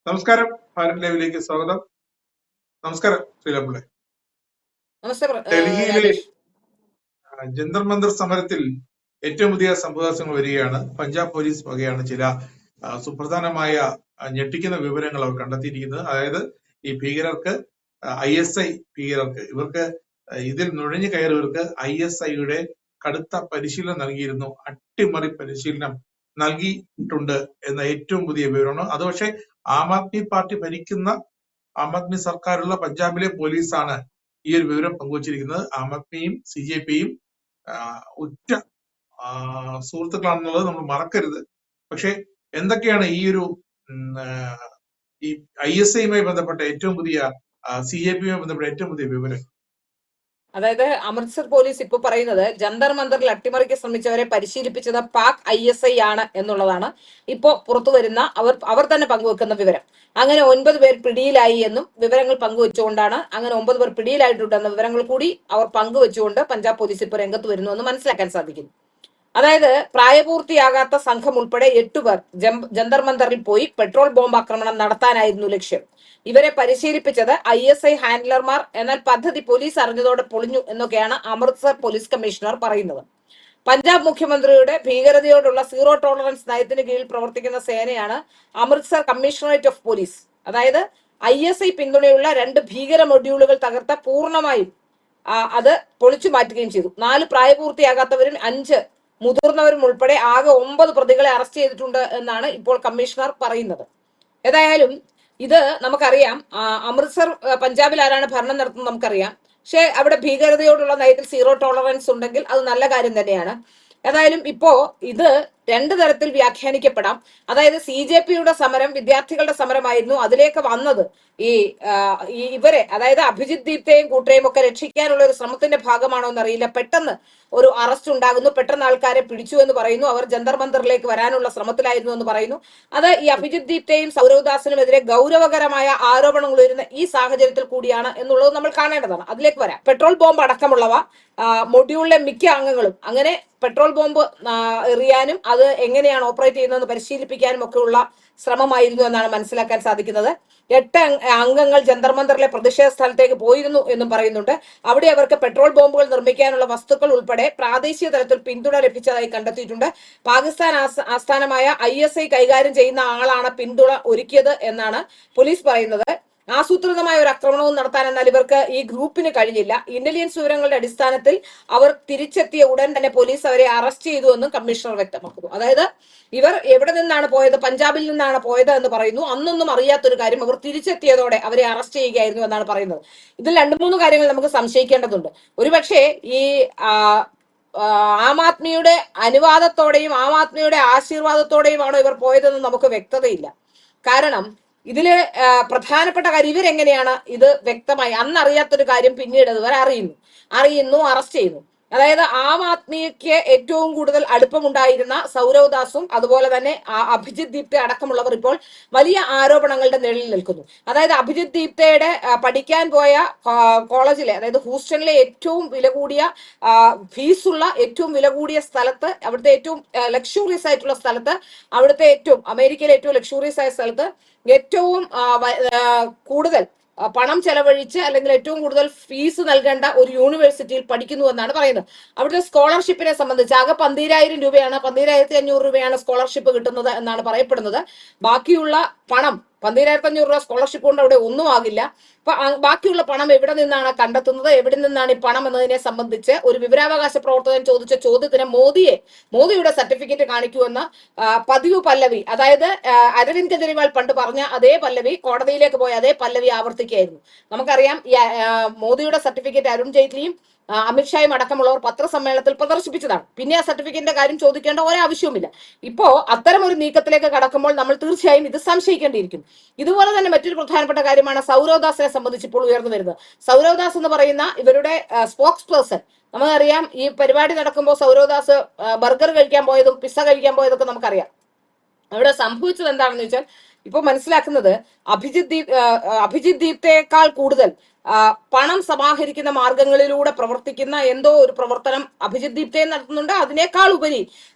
നമസ്കാരം. ഭാരത് ലൈവിലേക്ക് സ്വാഗതം. നമസ്കാരം ശ്രീലപിള്ളെ. ഡൽഹിയിലെ ജന്തർ മന്ദർ സമരത്തിൽ ഏറ്റവും പുതിയ സംഭവവികാസങ്ങൾ വരികയാണ്. പഞ്ചാബ് പോലീസ് വകയാണ് ചില സുപ്രധാനമായ ഞെട്ടിക്കുന്ന വിവരങ്ങൾ അവർ കണ്ടെത്തിയിരിക്കുന്നത്. അതായത് ഈ ഭീകരർക്ക് ISI ഭീകരർക്ക് ഇവർക്ക് ഇതിൽ നുഴഞ്ഞു കയറിയവർക്ക് ISIയുടെ കടുത്ത പരിശീലനം നൽകിയിരുന്നു. അട്ടിമറി പരിശീലനം നൽകിയിട്ടുണ്ട് എന്ന ഏറ്റവും പുതിയ വിവരമാണ് അത്. പക്ഷേ ആം ആദ്മി പാർട്ടി ഭരിക്കുന്ന ആം ആദ്മി സർക്കാരുള്ള പഞ്ചാബിലെ പോലീസാണ് ഈ ഒരു വിവരം പങ്കുവച്ചിരിക്കുന്നത്. ആം ആദ്മിയും CJPയും ഉറ്റ സുഹൃത്തുക്കളാണെന്നുള്ളത് നമ്മൾ മറക്കരുത്. പക്ഷെ എന്തൊക്കെയാണ് ഈ ഒരു ഈ ISIയുമായി ബന്ധപ്പെട്ട ഏറ്റവും പുതിയ CJPയുമായി ബന്ധപ്പെട്ട ഏറ്റവും പുതിയ വിവരം? അതായത് അമൃത്സർ പോലീസ് ഇപ്പൊ പറയുന്നത് ജന്തർ മന്ദറിൽ അട്ടിമറിക്ക് ശ്രമിച്ചവരെ പരിശീലിപ്പിച്ചത് പാക് ISI ആണ് എന്നുള്ളതാണ് ഇപ്പോ പുറത്തു വരുന്ന അവർ തന്നെ പങ്കുവെക്കുന്ന വിവരം. അങ്ങനെ 9 പേർ പിടിയിലായി എന്നും വിവരങ്ങൾ പങ്കുവെച്ചുകൊണ്ടാണ് അങ്ങനെ 9 പേർ പിടിയിലായിട്ടുണ്ടെന്ന വിവരങ്ങൾ കൂടി അവർ പങ്കുവെച്ചുകൊണ്ട് പഞ്ചാബ് പോലീസ് ഇപ്പോൾ രംഗത്ത് വരുന്നു എന്ന് മനസ്സിലാക്കാൻ സാധിക്കുന്നു. അതായത് പ്രായപൂർത്തിയാകാത്ത സംഘം ഉൾപ്പെടെ 8 പേർ ജന്തർ മന്ദറിൽ പോയി പെട്രോൾ ബോംബ് ആക്രമണം നടത്താനായിരുന്നു ലക്ഷ്യം. ഇവരെ പരിശീലിപ്പിച്ചത് ISI ഹാൻഡ്ലർമാർ. എന്നാൽ പദ്ധതി പോലീസ് അറിഞ്ഞതോടെ പൊളിഞ്ഞു എന്നൊക്കെയാണ് അമൃത്സർ പോലീസ് കമ്മീഷണർ പറയുന്നത്. പഞ്ചാബ് മുഖ്യമന്ത്രിയുടെ ഭീകരതയോടുള്ള സീറോ ടോളറൻസ് നയത്തിന് കീഴിൽ പ്രവർത്തിക്കുന്ന സേനയാണ് അമൃത്സർ കമ്മീഷണറേറ്റ് ഓഫ് പോലീസ്. അതായത് ISI പിന്തുണയുള്ള 2 ഭീകര മൊഡ്യൂളുകൾ തകർത്ത പൂർണ്ണമായും അത് പൊളിച്ചു മാറ്റുകയും ചെയ്തു. 4 പ്രായപൂർത്തിയാകാത്തവരും 5 മുതിർന്നവരും ഉൾപ്പെടെ ആകെ 9 പ്രതികളെ അറസ്റ്റ് ചെയ്തിട്ടുണ്ട് എന്നാണ് ഇപ്പോൾ കമ്മീഷണർ പറയുന്നത്. ഏതായാലും ഇത് നമുക്കറിയാം, അമൃത്സർ പഞ്ചാബിൽ ആരാണ് ഭരണം നടത്തുന്നത് നമുക്കറിയാം. പക്ഷെ അവിടെ ഭീകരതയോടുള്ള നയത്തിൽ സീറോ ടോളറൻസ് ഉണ്ടെങ്കിൽ അത് നല്ല കാര്യം തന്നെയാണ്. ഏതായാലും ഇപ്പോ ഇത് 2 തരത്തിൽ വ്യാഖ്യാനിക്കപ്പെടാം. അതായത് CJPയുടെ സമരം വിദ്യാർത്ഥികളുടെ സമരമായിരുന്നു. അതിലേക്ക് വന്നത് ഇവരെ, അതായത് അഭിജിത് ദീപ്തയും കൂട്ടരെയും ഒക്കെ രക്ഷിക്കാനുള്ള ഒരു ശ്രമത്തിന്റെ ഭാഗമാണോ എന്നറിയില്ല. പെട്ടെന്ന് ഒരു അറസ്റ്റ് ഉണ്ടാകുന്നു, പെട്ടെന്ന് ആൾക്കാരെ പിടിച്ചു എന്ന് പറയുന്നു. അവർ ജന്തർ മന്ദറിലേക്ക് വരാനുള്ള ശ്രമത്തിലായിരുന്നു എന്ന് പറയുന്നു. അത് ഈ അഭിജിത് ദീപ്തയും സൗരവ് ദാസിനുമെതിരെ ഗൗരവകരമായ ആരോപണങ്ങൾ വരുന്ന ഈ സാഹചര്യത്തിൽ കൂടിയാണ് എന്നുള്ളത് നമ്മൾ കാണേണ്ടതാണ്. അതിലേക്ക് വരാം. പെട്രോൾ ബോംബ് അടക്കമുള്ളവ മൊഡ്യൂളിലെ മിക്ക അംഗങ്ങളും അങ്ങനെ പെട്രോൾ ബോംബ് എറിയാനും അത് എങ്ങനെയാണ് ഓപ്പറേറ്റ് ചെയ്യുന്നതെന്ന് പരിശീലിപ്പിക്കാനും ഒക്കെയുള്ള ശ്രമമായിരുന്നു എന്നാണ് മനസ്സിലാക്കാൻ സാധിക്കുന്നത്. 8 അംഗങ്ങൾ ജന്തർ മന്ദറിലെ പ്രതിഷേധ സ്ഥലത്തേക്ക് പോയിരുന്നു എന്നും പറയുന്നുണ്ട്. അവിടെ അവർക്ക് പെട്രോൾ ബോംബുകൾ നിർമ്മിക്കാനുള്ള വസ്തുക്കൾ ഉൾപ്പെടെ പ്രാദേശിക തലത്തിൽ പിന്തുണ ലഭിച്ചതായി കണ്ടെത്തിയിട്ടുണ്ട്. പാകിസ്ഥാൻ ആസ്ഥാനമായ ISI കൈകാര്യം ചെയ്യുന്ന ആളാണ് പിന്തുണ ഒരുക്കിയത് എന്നാണ് പോലീസ് പറയുന്നത്. ആസൂത്രിതമായ ഒരു ആക്രമണവും നടത്താൻ എന്നാൽ ഇവർക്ക് ഈ ഗ്രൂപ്പിന് കഴിഞ്ഞില്ല. ഇന്റലിജൻസ് വിവരങ്ങളുടെ അടിസ്ഥാനത്തിൽ അവർ തിരിച്ചെത്തിയ ഉടൻ തന്നെ പോലീസ് അവരെ അറസ്റ്റ് ചെയ്തു എന്നും കമ്മീഷണർ വ്യക്തമാക്കുന്നു. അതായത് ഇവർ എവിടെ നിന്നാണ് പോയത്, പഞ്ചാബിൽ നിന്നാണ് പോയത് എന്ന് പറയുന്നു. അന്നൊന്നും അറിയാത്തൊരു കാര്യം അവർ തിരിച്ചെത്തിയതോടെ അവരെ അറസ്റ്റ് ചെയ്യുകയായിരുന്നു എന്നാണ് പറയുന്നത്. ഇതിൽ 2-3 കാര്യങ്ങൾ നമുക്ക് സംശയിക്കേണ്ടതുണ്ട്. ഒരുപക്ഷെ ഈ ആം ആദ്മിയുടെ അനുവാദത്തോടെയും ആം ആദ്മിയുടെ ആശീർവാദത്തോടെയുമാണോ ഇവർ പോയതെന്ന് നമുക്ക് വ്യക്തതയില്ല. കാരണം ഇതില് പ്രധാനപ്പെട്ട കാര്യം ഇവരെങ്ങനെയാണ് ഇത് വ്യക്തമായി അന്നറിയാത്തൊരു കാര്യം പിന്നീട് ഇവർ അറിയുന്നു, അറസ്റ്റ് ചെയ്യുന്നു. അതായത് ആം ആദ്മിക്ക് ഏറ്റവും കൂടുതൽ അടുപ്പമുണ്ടായിരുന്ന സൗരവ് ദാസും അതുപോലെ തന്നെ അഭിജിത് ദീപ്ത അടക്കമുള്ളവർ ഇപ്പോൾ വലിയ ആരോപണങ്ങളുടെ നിഴലിൽ നിൽക്കുന്നു. അതായത് അഭിജിത് ദീപ്തയുടെ പഠിക്കാൻ പോയ കോളേജിലെ, അതായത് ഹൂസ്റ്റണിലെ ഏറ്റവും വില കൂടിയ ഫീസുള്ള ഏറ്റവും വില കൂടിയ സ്ഥലത്ത്, അവിടുത്തെ ഏറ്റവും ലക്ഷൂറിയസ് ആയിട്ടുള്ള സ്ഥലത്ത്, അവിടുത്തെ അമേരിക്കയിലെ ഏറ്റവും ലക്ഷൂറിയസ് ആയ സ്ഥലത്ത് ഏറ്റവും കൂടുതൽ പണം ചെലവഴിച്ച് അല്ലെങ്കിൽ ഏറ്റവും കൂടുതൽ ഫീസ് നൽകേണ്ട ഒരു യൂണിവേഴ്സിറ്റിയിൽ പഠിക്കുന്നു എന്നാണ് പറയുന്നത്. അവിടുത്തെ സ്കോളർഷിപ്പിനെ സംബന്ധിച്ച് ആകെ 12,000 രൂപയാണ്, 12,500 രൂപയാണ് സ്കോളർഷിപ്പ് കിട്ടുന്നത് എന്നാണ് പറയപ്പെടുന്നത്. ബാക്കിയുള്ള പണം 12,500 രൂപ സ്കോളർഷിപ്പ് കൊണ്ട് അവിടെ ഒന്നും ആകില്ല. അപ്പൊ ബാക്കിയുള്ള പണം എവിടെ നിന്നാണ് കണ്ടെത്തുന്നത്, എവിടെ നിന്നാണ് ഈ പണം എന്നതിനെ സംബന്ധിച്ച് ഒരു വിവരാവകാശ പ്രവർത്തകൻ ചോദിച്ച ചോദ്യത്തിന് മോദിയുടെ സർട്ടിഫിക്കറ്റ് കാണിക്കുമെന്ന പതിവ് പല്ലവി, അതായത് അരവിന്ദ് കെജ്രിവാൾ പണ്ട് പറഞ്ഞ അതേ പല്ലവി, കോടതിയിലേക്ക് പോയ അതേ പല്ലവി ആവർത്തിക്കുകയായിരുന്നു. നമുക്കറിയാം മോദിയുടെ സർട്ടിഫിക്കറ്റ് അരുൺ ജെയ്റ്റ്ലിയും അമിത്ഷായും അടക്കമുള്ളവർ പത്രസമ്മേളനത്തിൽ പ്രദർശിപ്പിച്ചതാണ്. പിന്നെ ആ സർട്ടിഫിക്കറ്റിന്റെ കാര്യം ചോദിക്കേണ്ട ഒരാവശ്യവുമില്ല. ഇപ്പോ അത്തരം ഒരു നീക്കത്തിലേക്ക് കടക്കുമ്പോൾ നമ്മൾ തീർച്ചയായും ഇത് സംശയിക്കേണ്ടിയിരിക്കും. ഇതുപോലെ തന്നെ മറ്റൊരു പ്രധാനപ്പെട്ട കാര്യമാണ് സൗരവ് ദാസിനെ സംബന്ധിച്ച് ഇപ്പോൾ ഉയർന്നു വരുന്നത്. സൗരവ് ദാസ് എന്ന് പറയുന്ന ഇവരുടെ സ്പോക്സ് പേഴ്സൺ, നമുക്കറിയാം ഈ പരിപാടി നടക്കുമ്പോൾ സൗരവ് ദാസ് ബർഗർ കഴിക്കാൻ പോയതും പിസ്സ കഴിക്കാൻ പോയതൊക്കെ നമുക്കറിയാം. അവിടെ സംഭവിച്ചത് എന്താണെന്ന് വെച്ചാൽ ഇപ്പൊ മനസ്സിലാക്കുന്നത് അഭിജിത് ദീപ്തയേക്കാൾ കൂടുതൽ പണം സമാഹരിക്കുന്ന മാർഗങ്ങളിലൂടെ പ്രവർത്തിക്കുന്ന എന്തോ ഒരു പ്രവർത്തനം അഭിജിത് ദീപ്തയെ നടത്തുന്നുണ്ട്. അതിനേക്കാൾ ഉപരി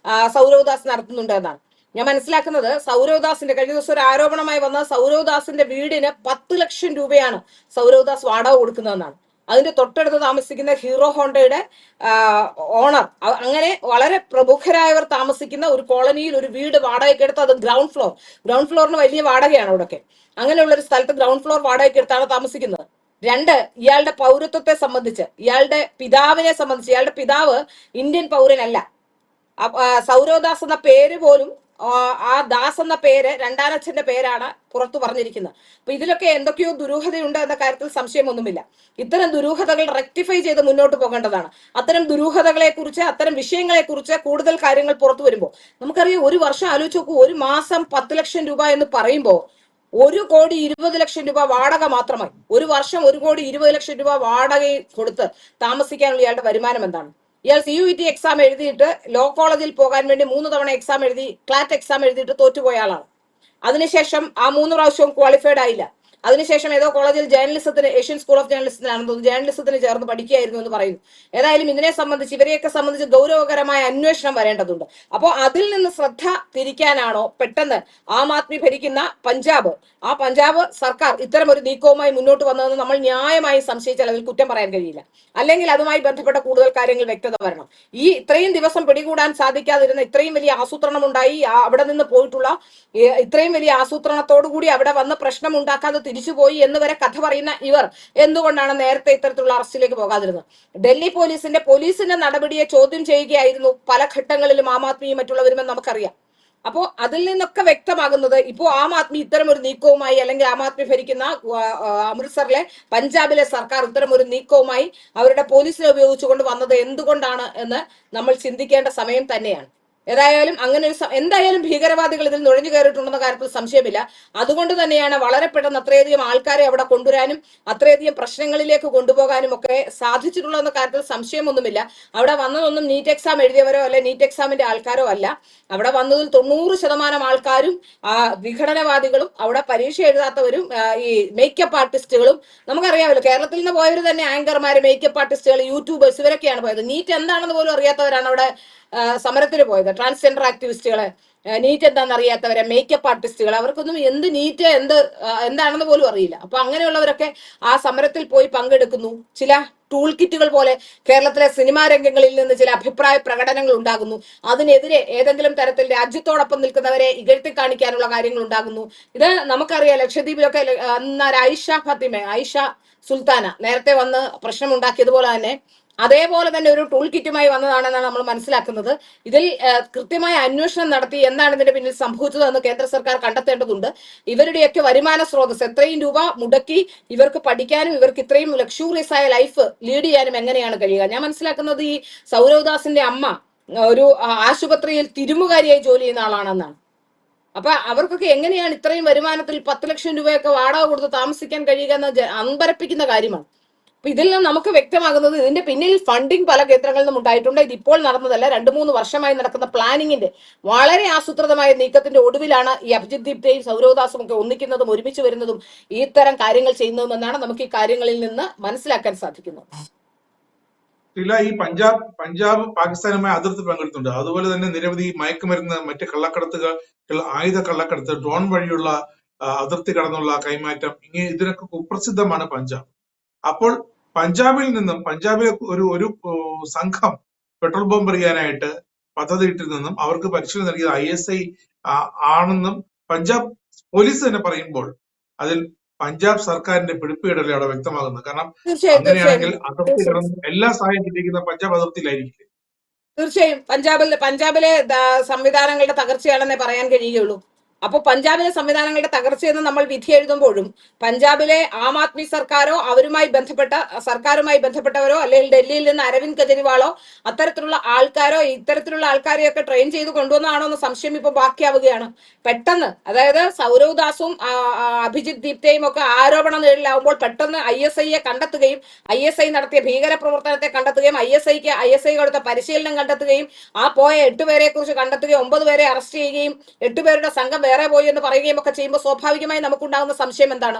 സൗരവ് ദാസ് നടത്തുന്നുണ്ട് എന്നാണ്. ഞാൻ മനസ്സിലാക്കുന്നത് സൗരവ്ദാസിന്റെ കഴിഞ്ഞ ദിവസം ഒരു ആരോപണമായി വന്ന സൗരവ്ദാസിന്റെ വീടിന് 10 ലക്ഷം രൂപയാണ് സൗരവ്ദാസ് വാടക കൊടുക്കുന്നതെന്നാണ്. അതിന്റെ തൊട്ടടുത്ത് താമസിക്കുന്ന ഹീറോ ഹോണ്ടയുടെ ഓണർ, അങ്ങനെ വളരെ പ്രമുഖരായവർ താമസിക്കുന്ന ഒരു കോളനിയിൽ ഒരു വീട് വാടകയ്ക്ക് എടുത്ത്, അത് ഗ്രൗണ്ട് ഫ്ലോറിന് വലിയ വാടകയാണ് അവിടെയൊക്കെ. അങ്ങനെയുള്ള ഒരു സ്ഥലത്ത് ഗ്രൗണ്ട് ഫ്ലോർ വാടകയ്ക്ക് എടുത്താണ് താമസിക്കുന്നത്. 2, ഇയാളുടെ പൗരത്വത്തെ സംബന്ധിച്ച്, ഇയാളുടെ പിതാവിനെ സംബന്ധിച്ച്, ഇയാളുടെ പിതാവ് ഇന്ത്യൻ പൗരനല്ല. സൗരവ്ദാസ് എന്ന പേര് പോലും, ആ ദാസ് എന്ന പേര് രണ്ടാനച്ഛന്റെ പേരാണ് പുറത്തു പറഞ്ഞിരിക്കുന്നത്. അപ്പൊ ഇതിലൊക്കെ എന്തൊക്കെയോ ദുരൂഹതയുണ്ട് എന്ന കാര്യത്തിൽ സംശയമൊന്നുമില്ല. ഇത്തരം ദുരൂഹതകൾ റെക്ടിഫൈ ചെയ്ത് മുന്നോട്ട് പോകേണ്ടതാണ്. അത്തരം ദുരൂഹതകളെ കുറിച്ച്, അത്തരം വിഷയങ്ങളെ കുറിച്ച് കൂടുതൽ കാര്യങ്ങൾ പുറത്തു വരുമ്പോൾ നമുക്കറിയാം, ഒരു വർഷം ആലോചിച്ച് നോക്കൂ, ഒരു മാസം 10 ലക്ഷം രൂപ എന്ന് പറയുമ്പോൾ 1,20,00,000 രൂപ വാടക മാത്രമായി. ഒരു വർഷം 1,20,00,000 രൂപ വാടക കൊടുത്ത് താമസിക്കാനുള്ള ഇയാളുടെ വരുമാനം എന്താണ്? ഇയാൾ CUET എക്സാം എഴുതിയിട്ട് ലോ കോളേജിൽ പോകാൻ വേണ്ടി 3 തവണ എക്സാം എഴുതി, ക്ലാറ്റ് എക്സാം എഴുതിയിട്ട് തോറ്റുപോയ ആളാണ്. അതിനുശേഷം ആ 3 പ്രാവശ്യവും ക്വാളിഫൈഡ് ആയില്ല. അതിനുശേഷം ഏതോ കോളേജിൽ ജേർണലിസത്തിന്, ഏഷ്യൻ സ്കൂൾ ഓഫ് ജേർണലിസത്തിനാണെന്ന് തോന്നുന്നു, ജേർണലിസത്തിന് ചേർന്ന് പഠിക്കുകയായിരുന്നു എന്ന് പറയുന്നു. ഏതായാലും ഇതിനെ സംബന്ധിച്ച്, ഇവരെയൊക്കെ സംബന്ധിച്ച് ഗൗരവകരമായ അന്വേഷണം വരേണ്ടതുണ്ട്. അപ്പോൾ അതിൽ നിന്ന് ശ്രദ്ധ തിരിക്കാനാണോ പെട്ടെന്ന് ആം ആദ്മി ഭരിക്കുന്ന ആ പഞ്ചാബ് സർക്കാർ ഇത്തരം ഒരു നീക്കവുമായി മുന്നോട്ട് വന്നതെന്ന് നമ്മൾ ന്യായമായി സംശയിച്ചാൽ അതിൽ കുറ്റം പറയാൻ കഴിയില്ല. അല്ലെങ്കിൽ അതുമായി ബന്ധപ്പെട്ട കൂടുതൽ കാര്യങ്ങൾ വ്യക്തത വരണം. ഇത്രയും ദിവസം പിടികൂടാൻ സാധിക്കാതിരുന്ന, ഇത്രയും വലിയ ആസൂത്രണം ഉണ്ടായി, അവിടെ നിന്ന് പോയിട്ടുള്ള ഇത്രയും വലിയ ആസൂത്രണത്തോടുകൂടി അവിടെ വന്ന് പ്രശ്നം ഉണ്ടാക്കാതെ തിരിച്ചുപോയി എന്ന് വരെ കഥ പറയുന്ന ഇവർ എന്തുകൊണ്ടാണ് നേരത്തെ ഇത്തരത്തിലുള്ള അറസ്റ്റിലേക്ക് പോകാതിരുന്നത്? ഡൽഹി പോലീസിന്റെ നടപടിയെ ചോദ്യം ചെയ്യുകയായിരുന്നു പല ഘട്ടങ്ങളിലും ആം ആദ്മിയും മറ്റുള്ളവരുമെന്ന് നമുക്കറിയാം. അപ്പോ അതിൽ നിന്നൊക്കെ വ്യക്തമാകുന്നത്, ഇപ്പോ ആം ആദ്മി ഇത്തരം ഒരു നീക്കവുമായി, അല്ലെങ്കിൽ ആം ആദ്മി ഭരിക്കുന്ന അമൃത്സറിലെ പഞ്ചാബിലെ സർക്കാർ ഇത്തരം ഒരു നീക്കവുമായി അവരുടെ പോലീസിനെ ഉപയോഗിച്ചുകൊണ്ട് വന്നത് എന്തുകൊണ്ടാണ് എന്ന് നമ്മൾ ചിന്തിക്കേണ്ട സമയം തന്നെയാണ്. ഏതായാലും അങ്ങനെ എന്തായാലും ഭീകരവാദികൾ ഇതിൽ നുഴഞ്ഞു കയറിയിട്ടുണ്ടെന്ന കാര്യത്തിൽ സംശയമില്ല. അതുകൊണ്ട് തന്നെയാണ് വളരെ പെട്ടെന്ന് അത്രയധികം ആൾക്കാരെ അവിടെ കൊണ്ടുവരാനും അത്രയധികം പ്രശ്നങ്ങളിലേക്ക് കൊണ്ടുപോകാനും ഒക്കെ സാധിച്ചിട്ടുള്ളതെന്ന കാര്യത്തിൽ സംശയമൊന്നുമില്ല. അവിടെ വന്നതൊന്നും നീറ്റ് എക്സാം എഴുതിയവരോ അല്ലെ നീറ്റ് എക്സാമിന്റെ ആൾക്കാരോ അല്ല. അവിടെ വന്നതിൽ 90% ആൾക്കാരും വിഘടനവാദികളും, അവിടെ പരീക്ഷ എഴുതാത്തവരും, ഈ മേക്കപ്പ് ആർട്ടിസ്റ്റുകളും. നമുക്കറിയാമല്ലോ, കേരളത്തിൽ നിന്ന് പോയവർ തന്നെ ആങ്കർമാര്, മേക്കപ്പ് ആർട്ടിസ്റ്റുകൾ, യൂട്യൂബേഴ്സ്, ഇവരൊക്കെയാണ് പോയത്. നീറ്റ് എന്താണെന്ന് പോലും അറിയാത്തവരാണ് അവിടെ സമരത്തിന് പോയത്. ട്രാൻസ്ജെൻഡർ ആക്ടിവിസ്റ്റുകള്, നീറ്റ് എന്താണെന്ന് അറിയാത്തവരെ, മേക്കപ്പ് ആർട്ടിസ്റ്റുകൾ, അവർക്കൊന്നും എന്ത് നീറ്റ് എന്താണെന്ന് പോലും അറിയില്ല. അപ്പൊ അങ്ങനെയുള്ളവരൊക്കെ ആ സമരത്തിൽ പോയി പങ്കെടുക്കുന്നു. ചില ടൂൾ കിറ്റുകൾ പോലെ കേരളത്തിലെ സിനിമാ രംഗങ്ങളിൽ നിന്ന് ചില അഭിപ്രായ പ്രകടനങ്ങൾ ഉണ്ടാകുന്നു. അതിനെതിരെ ഏതെങ്കിലും തരത്തിൽ രാജ്യത്തോടൊപ്പം നിൽക്കുന്നവരെ ഇകഴ്ത്തി കാണിക്കാനുള്ള കാര്യങ്ങൾ ഉണ്ടാകുന്നു. ഇത് നമുക്കറിയാം. ലക്ഷദ്വീപിലൊക്കെ ആയിഷ സുൽത്താന നേരത്തെ വന്ന് പ്രശ്നം ഉണ്ടാക്കിയതുപോലെ തന്നെ, അതേപോലെ തന്നെ ഒരു ടൂൾ കിറ്റുമായി വന്നതാണെന്നാണ് നമ്മൾ മനസ്സിലാക്കുന്നത്. ഇതിൽ കൃത്യമായ അന്വേഷണം നടത്തി എന്താണ് ഇതിന്റെ പിന്നിൽ സംഭവിച്ചതെന്ന് കേന്ദ്ര സർക്കാർ കണ്ടെത്തേണ്ടതുണ്ട്. ഇവരുടെയൊക്കെ വരുമാന സ്രോതസ്, എത്രയും രൂപ മുടക്കി ഇവർക്ക് പഠിക്കാനും ഇവർക്ക് ഇത്രയും ലക്ഷൂറിയസ് ആയ ലൈഫ് ലീഡ് ചെയ്യാനും എങ്ങനെയാണ് കഴിയുക? ഞാൻ മനസ്സിലാക്കുന്നത് ഈ സൗരവ്ദാസിന്റെ അമ്മ ഒരു ആശുപത്രിയിൽ തിരുമുകാരിയായി ജോലി ചെയ്യുന്ന ആളാണെന്നാണ്. അപ്പൊ അവർക്കൊക്കെ എങ്ങനെയാണ് ഇത്രയും വരുമാനത്തിൽ 10 ലക്ഷം രൂപയൊക്കെ വാടക കൊടുത്ത് താമസിക്കാൻ കഴിയുക എന്ന അമ്പരപ്പിക്കുന്ന കാര്യമാണ്. അപ്പൊ ഇതിൽ നിന്ന് നമുക്ക് വ്യക്തമാകുന്നത്, ഇതിന്റെ പിന്നിൽ ഫണ്ടിങ് പല കേന്ദ്രങ്ങളിൽ നിന്നും ഉണ്ടായിട്ടുണ്ട്. ഇതിപ്പോൾ നടന്നതല്ല, 2-3 വർഷമായി നടക്കുന്ന പ്ലാനിങ്ങിന്റെ വളരെ ആസൂത്രിതമായ നീക്കത്തിന്റെ ഒടുവിലാണ് ഈ അഭിജിത് ദീപ്തയും സൗരവ്ദാസും ഒക്കെ ഒന്നിക്കുന്നതും ഒരുമിച്ച് വരുന്നതും ഇത്തരം കാര്യങ്ങൾ ചെയ്യുന്നതും എന്നാണ് നമുക്ക് ഈ കാര്യങ്ങളിൽ നിന്ന് മനസ്സിലാക്കാൻ സാധിക്കുന്നത്. ഈ പഞ്ചാബ് പാകിസ്ഥാനുമായി അതിർത്തി പങ്കിടുന്നുണ്ട്. അതുപോലെ തന്നെ നിരവധി മയക്കുമരുന്ന്, മറ്റ് കള്ളക്കടത്തുകൾ, ആയുധ കള്ളക്കടത്ത്, ഡ്രോൺ വഴിയുള്ള അതിർത്തി കടന്നുള്ള കൈമാറ്റം, ഇതിനൊക്കെ കുപ്രസിദ്ധമാണ് പഞ്ചാബ്. അപ്പോൾ പഞ്ചാബിലെ ഒരു സംഘം പെട്രോൾ ബോംബ് എറിയാനായിട്ട് പദ്ധതി ഇട്ടിരുന്നെന്നും അവർക്ക് പരിശീലനം നൽകിയത് ISI ആണെന്നും പഞ്ചാബ് പോലീസ് തന്നെ പറയുമ്പോൾ അതിൽ പഞ്ചാബ് സർക്കാരിന്റെ പിടിപ്പുകേടല്ലേ അവിടെ വ്യക്തമാകുന്നത്. കാരണം അങ്ങനെയാണെങ്കിൽ അതിർത്തി കടന്ന് എല്ലാ സഹായം കിട്ടിയിരിക്കുന്ന പഞ്ചാബ് അതിർത്തിയിലായിരിക്കില്ലേ? തീർച്ചയായും പഞ്ചാബിലെ സംവിധാനങ്ങളുടെ തകർച്ചയാണെന്നേ പറയാൻ കഴിയുകയുള്ളൂ. അപ്പോൾ പഞ്ചാബിലെ സംവിധാനങ്ങളുടെ തകർച്ചയെന്ന് നമ്മൾ വിധി എഴുതുമ്പോഴും പഞ്ചാബിലെ ആം ആദ്മി സർക്കാരോ അവരുമായി ബന്ധപ്പെട്ടവരോ അല്ലെങ്കിൽ ഡൽഹിയിൽ നിന്ന് അരവിന്ദ് കെജ്രിവാളോ അത്തരത്തിലുള്ള ആൾക്കാരോ ഇത്തരത്തിലുള്ള ആൾക്കാരെയൊക്കെ ട്രെയിൻ ചെയ്ത് കൊണ്ടുവന്നതാണോ എന്ന സംശയം ഇപ്പൊ ബാക്കിയാവുകയാണ്. പെട്ടെന്ന്, അതായത് സൗരവ്ദാസും അഭിജിത് ദീപ്തയും ഒക്കെ ആരോപണ നേരിലാവുമ്പോൾ പെട്ടെന്ന് ISIയെ കണ്ടെത്തുകയും ISI നടത്തിയ ഭീകര പ്രവർത്തനത്തെ കണ്ടെത്തുകയും ISI കൊടുത്ത പരിശീലനം കണ്ടെത്തുകയും ആ പോയ 8 പേരെ കുറിച്ച് കണ്ടെത്തുകയും 9 പേരെ അറസ്റ്റ് ചെയ്യുകയും 8 പേരുടെ സംഘം വേറെ പോയി എന്ന് പറയുകയും ഒക്കെ ചെയ്യുമ്പോൾ സ്വാഭാവികമായി നമുക്കുണ്ടാകുന്ന സംശയം എന്താണ്?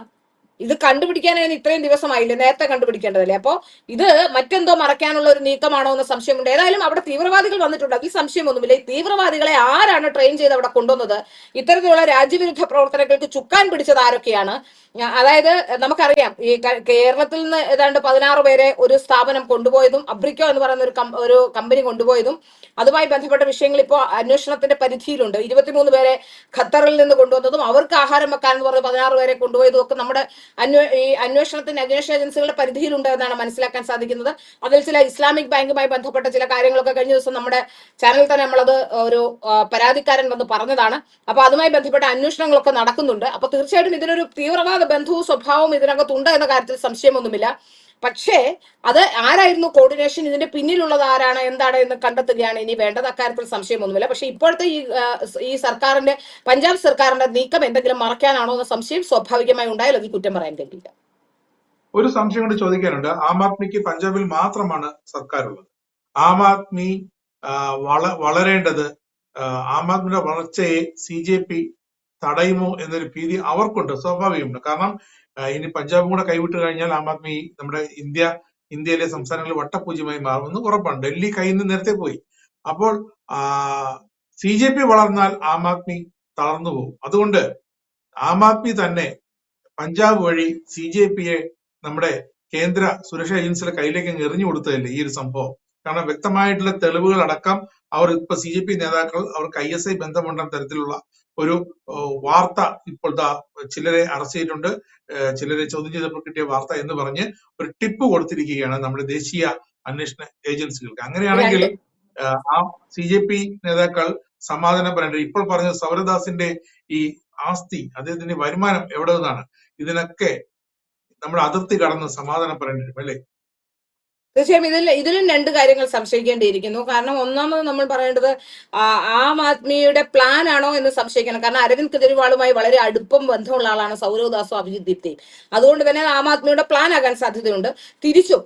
ഇത് കണ്ടുപിടിക്കാനായി ഇത്രയും ദിവസമായില്ലേ, നേരത്തെ കണ്ടുപിടിക്കേണ്ടതല്ലേ? അപ്പോ ഇത് മറ്റെന്തോ മറയ്ക്കാനുള്ള ഒരു നീക്കമാണോ എന്ന് സംശയമുണ്ട്. ഏതായാലും അവിടെ തീവ്രവാദികൾ വന്നിട്ടുണ്ട്, അതിൽ സംശയമൊന്നുമില്ല. ഈ തീവ്രവാദികളെ ആരാണ് ട്രെയിൻ ചെയ്ത് അവിടെ കൊണ്ടുവന്നത്? ഇത്തരത്തിലുള്ള രാജ്യവിരുദ്ധ പ്രവർത്തനങ്ങൾക്ക് ചുക്കാൻ പിടിച്ചത് ആരൊക്കെയാണ്? അതായത് നമുക്കറിയാം, ഈ കേരളത്തിൽ നിന്ന് ഏതാണ്ട് 16 പേരെ ഒരു സ്ഥാപനം കൊണ്ടുപോയതും, അബ്രിക്കോ എന്ന് പറയുന്ന ഒരു കമ്പനി കൊണ്ടുപോയതും, അതുമായി ബന്ധപ്പെട്ട വിഷയങ്ങൾ ഇപ്പോൾ അന്വേഷണത്തിന്റെ പരിധിയിലുണ്ട്. 23 പേരെ ഖത്തറിൽ നിന്ന് കൊണ്ടുവന്നതും, അവർക്ക് ആഹാരം വെക്കാൻ എന്ന് പറഞ്ഞ് 16 പേരെ കൊണ്ടുപോയതും ഒക്കെ നമ്മുടെ ഈ അന്വേഷണ ഏജൻസികളുടെ പരിധിയിലുണ്ട് എന്നാണ് മനസ്സിലാക്കാൻ സാധിക്കുന്നത്. അതിൽ ചില ഇസ്ലാമിക് ബാങ്കുമായി ബന്ധപ്പെട്ട ചില കാര്യങ്ങളൊക്കെ കഴിഞ്ഞ ദിവസം നമ്മുടെ ചാനലിൽ തന്നെ നമ്മളത് ഒരു പരാതിക്കാരൻ വന്ന് പറഞ്ഞതാണ്. അപ്പൊ അതുമായി ബന്ധപ്പെട്ട അന്വേഷണങ്ങളൊക്കെ നടക്കുന്നുണ്ട്. അപ്പൊ തീർച്ചയായിട്ടും ഇതിനൊരു തീവ്രവാദ ബന്ധവും സ്വഭാവവും ഇതിനകത്തുണ്ട് എന്ന കാര്യത്തിൽ സംശയമൊന്നുമില്ല. പക്ഷേ അത് ആരായിരുന്നു കോർഡിനേഷൻ, ഇതിന്റെ പിന്നിലുള്ളത് ആരാണ്, എന്താണ് എന്ന് കണ്ടെത്തുകയാണ് ഇനി വേണ്ടത്. അക്കാര്യത്തിൽ സംശയമൊന്നുമില്ല. പക്ഷെ ഇപ്പോഴത്തെ ഈ സർക്കാരിന്റെ, പഞ്ചാബ് സർക്കാരിന്റെ നീക്കം എന്തെങ്കിലും മറയ്ക്കാനാണോ എന്ന സംശയം സ്വാഭാവികമായി ഉണ്ടായാലും അതിൽ കുറ്റം പറയാൻ കഴിയില്ല. ഒരു സംശയം കൊണ്ട് ചോദിക്കാനുണ്ട്. ആം ആദ്മിക്ക് പഞ്ചാബിൽ മാത്രമാണ് സർക്കാരുള്ളത്. ആം ആദ്മി വളരേണ്ടത്, ആം ആദ്മിയുടെ വളർച്ചയെ CJP തടയുമോ എന്നൊരു ഭീതി അവർക്കുണ്ട്, സ്വാഭാവികമുണ്ട്. കാരണം ഇനി പഞ്ചാബും കൂടെ കൈവിട്ട് കഴിഞ്ഞാൽ ആം ആദ്മി നമ്മുടെ ഇന്ത്യയിലെ സംസ്ഥാനങ്ങളിൽ വട്ടപൂജ്യമായി മാറുമെന്ന് ഉറപ്പാണ്. ഡൽഹി കയ്യിൽ നിന്ന് നേരത്തെ പോയി. അപ്പോൾ CJP വളർന്നാൽ ആം ആദ്മി തളർന്നു പോകും. അതുകൊണ്ട് ആം ആദ്മി തന്നെ പഞ്ചാബ് വഴി CJPയെ നമ്മുടെ കേന്ദ്ര സുരക്ഷാ ഏജൻസിയുടെ കയ്യിലേക്ക് എറിഞ്ഞു കൊടുത്തതല്ലേ ഈ ഒരു സംഭവം. കാരണം വ്യക്തമായിട്ടുള്ള തെളിവുകൾ അടക്കം അവർ ഇപ്പൊ CJP നേതാക്കൾ അവർക്ക് ISI ബന്ധമുണ്ടെന്ന തരത്തിലുള്ള ഒരു വാർത്ത ഇപ്പോൾ ചിലരെ അറസ്റ്റ് ചെയ്തിട്ടുണ്ട്, ചിലരെ ചോദ്യം ചെയ്തപ്പോൾ കിട്ടിയ വാർത്ത എന്ന് പറഞ്ഞ് ഒരു ടിപ്പ് കൊടുത്തിരിക്കുകയാണ് നമ്മുടെ ദേശീയ അന്വേഷണ ഏജൻസികൾക്ക്. അങ്ങനെയാണെങ്കിൽ ആ CJP നേതാക്കൾ സമാധാനം പറയേണ്ടത്. ഇപ്പോൾ പറഞ്ഞ സൗരദാസിന്റെ ഈ ആസ്തി, അദ്ദേഹത്തിന്റെ വരുമാനം എവിടെ നിന്നാണ്? ഇതിനൊക്കെ നമ്മുടെ അതിർത്തി കടന്ന് സമാധാനം പറയേണ്ടി വരും അല്ലേ? തീർച്ചയായും ഇതിലും രണ്ട് കാര്യങ്ങൾ സംശയിക്കേണ്ടിയിരിക്കുന്നു. കാരണം ഒന്നാമത് നമ്മൾ പറയേണ്ടത് ആം ആദ്മിയുടെ പ്ലാൻ ആണോ എന്ന് സംശയിക്കണം. കാരണം അരവിന്ദ് കെജ്രിവാളുമായി വളരെ അടുപ്പം ബന്ധമുള്ള ആളാണ് സൗരവ് ദാസും അഭിജിത് ദീപ്തിയും. അതുകൊണ്ട് തന്നെ ആം ആദ്മിയുടെ പ്ലാൻ ആകാൻ സാധ്യതയുണ്ട്. തിരിച്ചും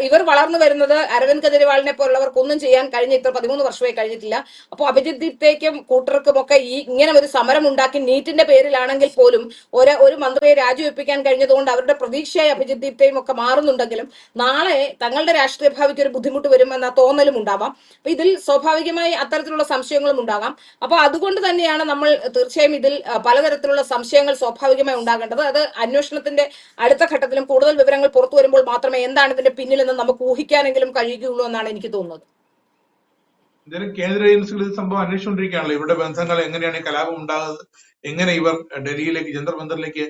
ഇവർ വളർന്നു വരുന്നത് അരവിന്ദ് കെജ്രിവാളിനെ പോലുള്ളവർക്കൊന്നും ചെയ്യാൻ കഴിഞ്ഞ 13 വർഷമായി കഴിഞ്ഞിട്ടില്ല. അപ്പോൾ അഭിജിത് ദീപ്തയ്ക്കും കൂട്ടർക്കും ഒക്കെ ഇങ്ങനെ ഒരു സമരം ഉണ്ടാക്കി നീറ്റിന്റെ പേരിലാണെങ്കിൽ പോലും ഒരു മന്ത്രിയെ രാജിവെപ്പിക്കാൻ കഴിഞ്ഞതുകൊണ്ട് അവരുടെ പ്രതീക്ഷയായി അഭിജിത് ദീപ്തയും ഒക്കെ മാറുന്നുണ്ടെങ്കിലും നാളെ തങ്ങളുടെ രാഷ്ട്രീയ ഭാവിക്ക് ഒരു ബുദ്ധിമുട്ട് വരുമെന്ന തോന്നലും ഉണ്ടാവാം. അപ്പൊ ഇതിൽ സ്വാഭാവികമായി അത്തരത്തിലുള്ള സംശയങ്ങളും ഉണ്ടാകാം. അപ്പൊ അതുകൊണ്ട് തന്നെയാണ് നമ്മൾ തീർച്ചയായും ഇതിൽ പലതരത്തിലുള്ള സംശയങ്ങൾ സ്വാഭാവികമായി ഉണ്ടാകേണ്ടത്. അത് അന്വേഷണത്തിന്റെ അടുത്ത ഘട്ടത്തിലും കൂടുതൽ വിവരങ്ങൾ പുറത്തു വരുമ്പോൾ മാത്രമേ എന്താണ് ഇതിന്റെ പിന്നിലെന്ന് നമുക്ക് ഊഹിക്കാനെങ്കിലും കഴിയുകയുള്ളൂ എന്നാണ് എനിക്ക് തോന്നുന്നത്. എന്തായാലും കേന്ദ്ര ഏജൻസികൾ ഇത് സംഭവം അന്വേഷിച്ചുകൊണ്ടിരിക്കുകയാണല്ലോ. ഇവരുടെ ബന്ധങ്ങൾ എങ്ങനെയാണ് ഈ കലാപം ഉണ്ടാകുന്നത്, എങ്ങനെ ഇവർ ഡൽഹിയിലേക്ക് ജന്തർ മന്ദറിലേക്ക്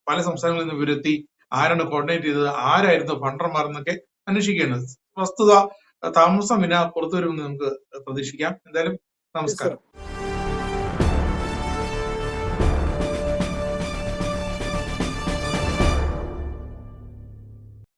പല സംസ്ഥാനങ്ങളിൽ നിന്ന് ഇവരെത്തി, ആരാണ് കോർഡിനേറ്റ് ചെയ്തത്, ആരായിരുന്നു ഫണ്ടർമാർ എന്നൊക്കെ അന്വേഷിക്കുകയാണ്. വസ്തുത താമസം വിന പുറത്തു വരുമെന്ന് നമുക്ക് പ്രതീക്ഷിക്കാം. എന്തായാലും നമസ്കാരം.